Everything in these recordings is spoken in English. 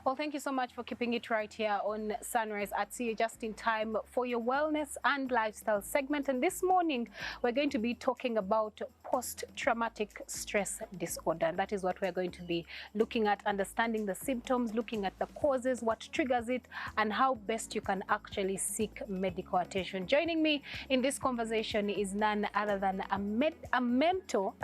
Well, thank you so much for keeping it right here on Sunrise at Sea, just in time for your wellness and lifestyle segment. And this morning, we're going to be talking about post-traumatic stress disorder. And that is what we're going to be looking at, understanding the symptoms, looking at the causes, what triggers it, and how best you can actually seek medical attention. Joining me in this conversation is none other than a mental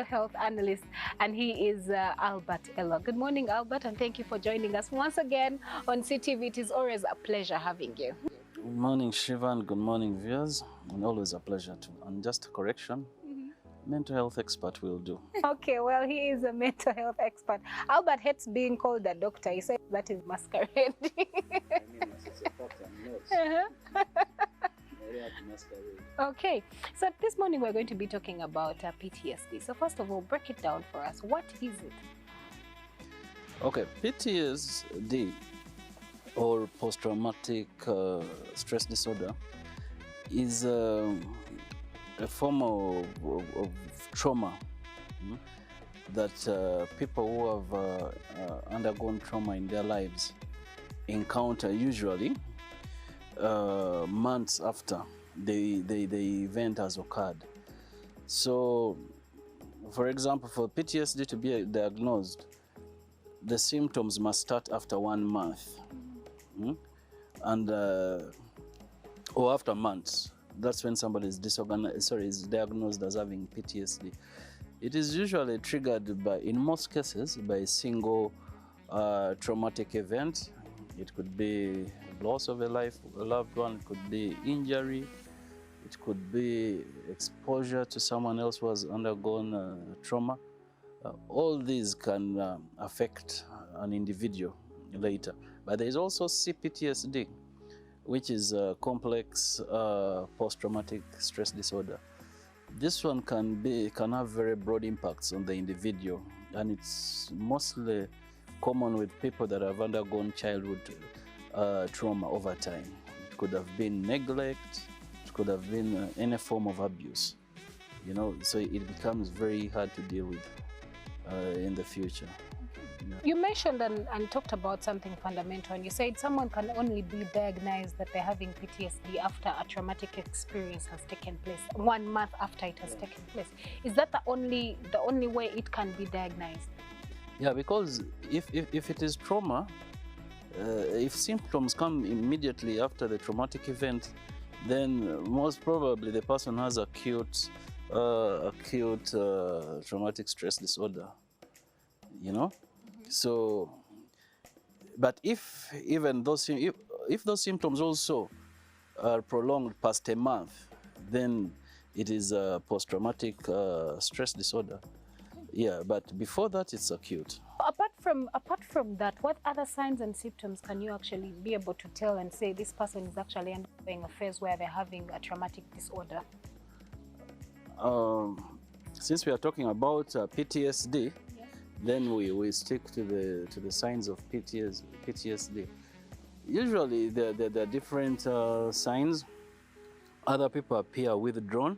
health analyst, and he is Albert Ella. Good morning, Albert, and thank you for joining us once again on CTV. It is always a pleasure having you. Good morning, Shiva, and good morning, viewers. And always a pleasure too. And just a correction, mental health expert will do. Okay, well, he is a mental health expert. Albert hates being called a doctor. He says that is masquerade. I mean, it's a fact, I'm not. Masquerade. Okay, so this morning we're going to be talking about PTSD. So first of all, break it down for us. What is it? Okay, PTSD, or post-traumatic stress disorder, is a form of trauma that people who have undergone trauma in their lives encounter usually months after the event has occurred. So, for example, for PTSD to be diagnosed, the symptoms must start after 1 month, and or after months. That's when somebody is is diagnosed as having PTSD. It is usually triggered by, in most cases, by a single traumatic event. It could be loss of a loved one. It could be injury. It could be exposure to someone else who has undergone trauma. All these can affect an individual later. But there is also Cptsd, which is a complex post-traumatic stress disorder. This one can have very broad impacts on the individual, and it's mostly common with people that have undergone childhood trauma over time. It could have been neglect, it could have been any form of abuse, so it becomes very hard to deal with in the future. Yeah. You mentioned and talked about something fundamental, and you said someone can only be diagnosed that they're having PTSD after a traumatic experience has taken place, 1 month after it has taken place. Is that the only way it can be diagnosed? Yeah, because if it is trauma, if symptoms come immediately after the traumatic event, then most probably the person has acute traumatic stress disorder, So, but if those symptoms also are prolonged past a month, then it is a post-traumatic stress disorder. Yeah, but before that, it's acute. Apart from that, what other signs and symptoms can you actually be able to tell and say this person is actually undergoing a phase where they're having a traumatic disorder? Since we are talking about PTSD, then we stick to the signs of PTSD. Usually there are different signs. Other people appear withdrawn,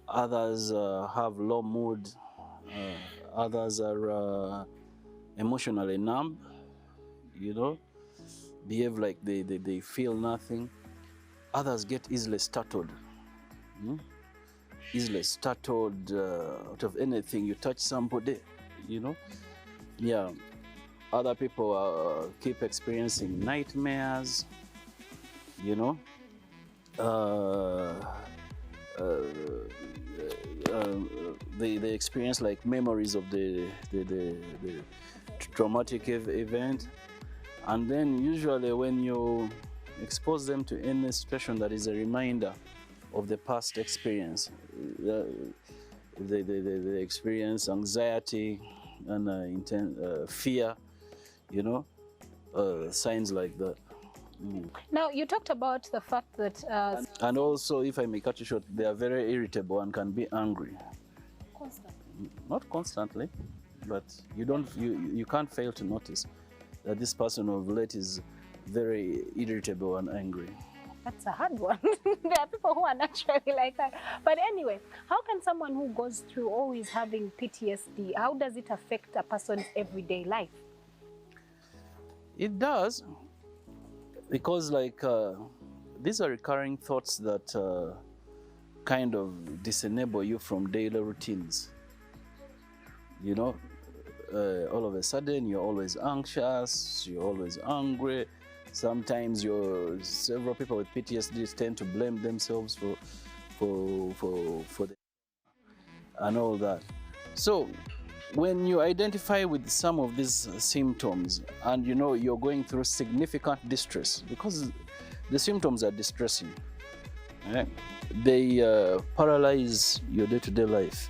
Others have low mood. Others are emotionally numb, behave like they feel nothing. Others get easily startled. Easily startled out of anything. You touch somebody, Yeah. Other people keep experiencing nightmares, They experience like memories of the traumatic event, and then usually when you expose them to any situation that is a reminder of the past experience, they experience anxiety and intense fear, signs like that. Now, you talked about the fact that... and also, if I may cut you short, they are very irritable and can be angry. Constantly? Not constantly, but you can't fail to notice that this person of late is very irritable and angry. That's a hard one. There are people who are naturally like that. But anyway, how can someone who goes through always having PTSD, how does it affect a person's everyday life? It does, because like these are recurring thoughts that kind of disenable you from daily routines. You know, all of a sudden you're always anxious, you're always angry. Sometimes several people with PTSD tend to blame themselves for the, and all that. So when you identify with some of these symptoms and you know you're going through significant distress, because the symptoms are distressing, right? They paralyze your day-to-day life.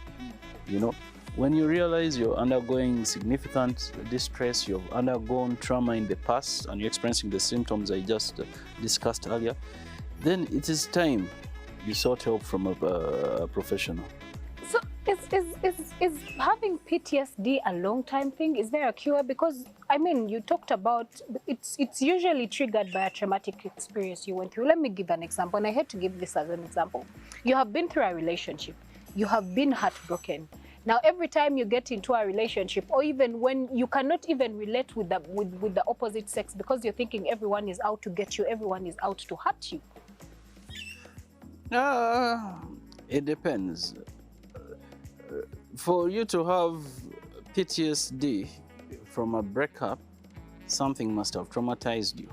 You know, when you realize you're undergoing significant distress, you've undergone trauma in the past, and you're experiencing the symptoms I just discussed earlier, then it is time you sought help from a professional. So is having PTSD a long time thing? Is there a cure? Because I mean, you talked about it's usually triggered by a traumatic experience you went through. Let me give an example, and I had to give this as an example. You have been through a relationship, you have been heartbroken. Now, every time you get into a relationship, or even when you cannot even relate with the opposite sex because you're thinking everyone is out to get you, everyone is out to hurt you. It depends. For you to have PTSD from a breakup, something must have traumatized you.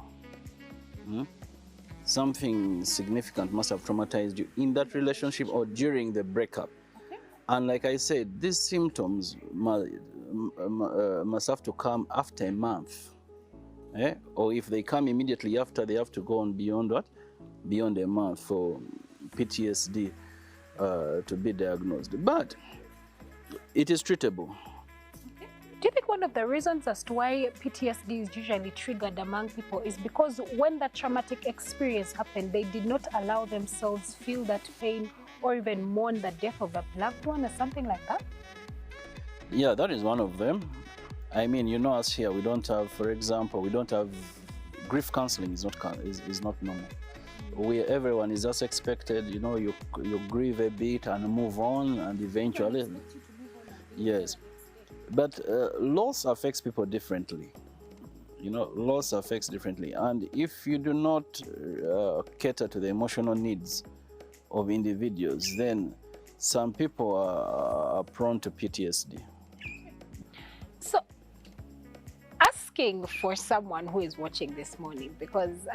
Something significant must have traumatized you in that relationship or during the breakup. Okay. And like I said, these symptoms must have to come after a month. Or if they come immediately after, they have to go on beyond what? Beyond a month for PTSD to be diagnosed. But it is treatable. Okay. Do you think one of the reasons as to why PTSD is usually triggered among people is because when that traumatic experience happened, they did not allow themselves feel that pain or even mourn the death of a loved one or something like that? Yeah, that is one of them. I mean, you know, us here, we don't have, for example, we don't have grief counseling is not normal. Everyone is just expected, you know, you grieve a bit and move on, and eventually, yes. But loss affects people differently. You know, loss affects differently, and if you do not cater to the emotional needs of individuals, then some people are prone to PTSD. So, asking for someone who is watching this morning, because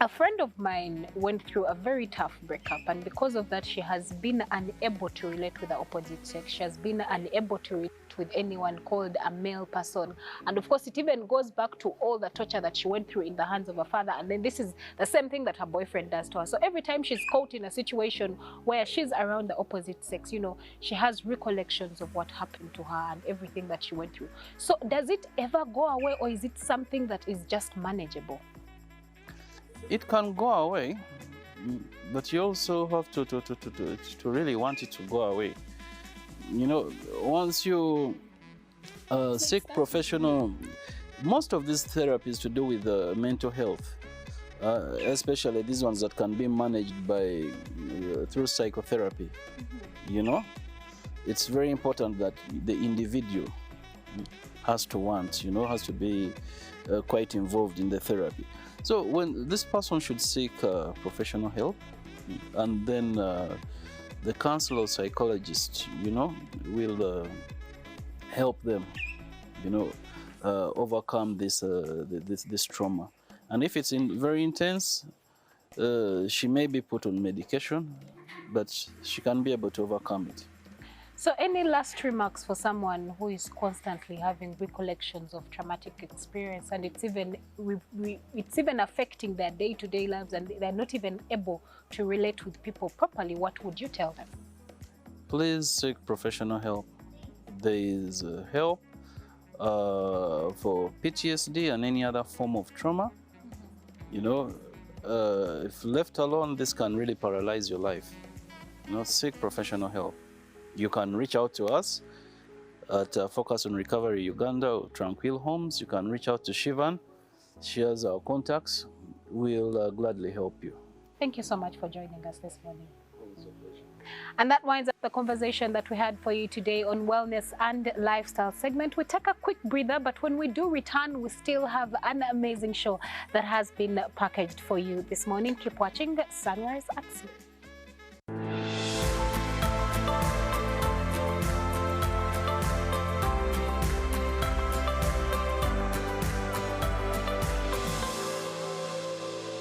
a friend of mine went through a very tough breakup, and because of that, she has been unable to relate with the opposite sex. She has been unable to relate with anyone called a male person. And of course, it even goes back to all the torture that she went through in the hands of her father. And then this is the same thing that her boyfriend does to her. So every time she's caught in a situation where she's around the opposite sex, you know, she has recollections of what happened to her and everything that she went through. So does it ever go away, or is it something that is just manageable? It can go away, but you also have to really want it to go away. You know, once you seek professional, most of this therapy is to do with mental health, especially these ones that can be managed by through psychotherapy. You know, it's very important that the individual has to want, you know, has to be quite involved in the therapy. So when this person should seek professional help, and then the counselor or psychologist, you know, will help them, you know, overcome this trauma. And if it's very intense, she may be put on medication, but she can be able to overcome it. So any last remarks for someone who is constantly having recollections of traumatic experience, and it's even affecting their day-to-day lives, and they're not even able to relate with people properly? What would you tell them? Please seek professional help. There is help for PTSD and any other form of trauma. You know, if left alone, this can really paralyze your life. You know, seek professional help. You can reach out to us at Focus on Recovery Uganda or Tranquil Homes. You can reach out to Shivan. She has our contacts. We'll gladly help you. Thank you so much for joining us this morning. And that winds up the conversation that we had for you today on wellness and lifestyle segment. We take a quick breather, but when we do return, we still have an amazing show that has been packaged for you this morning. Keep watching Sunrise at Sea.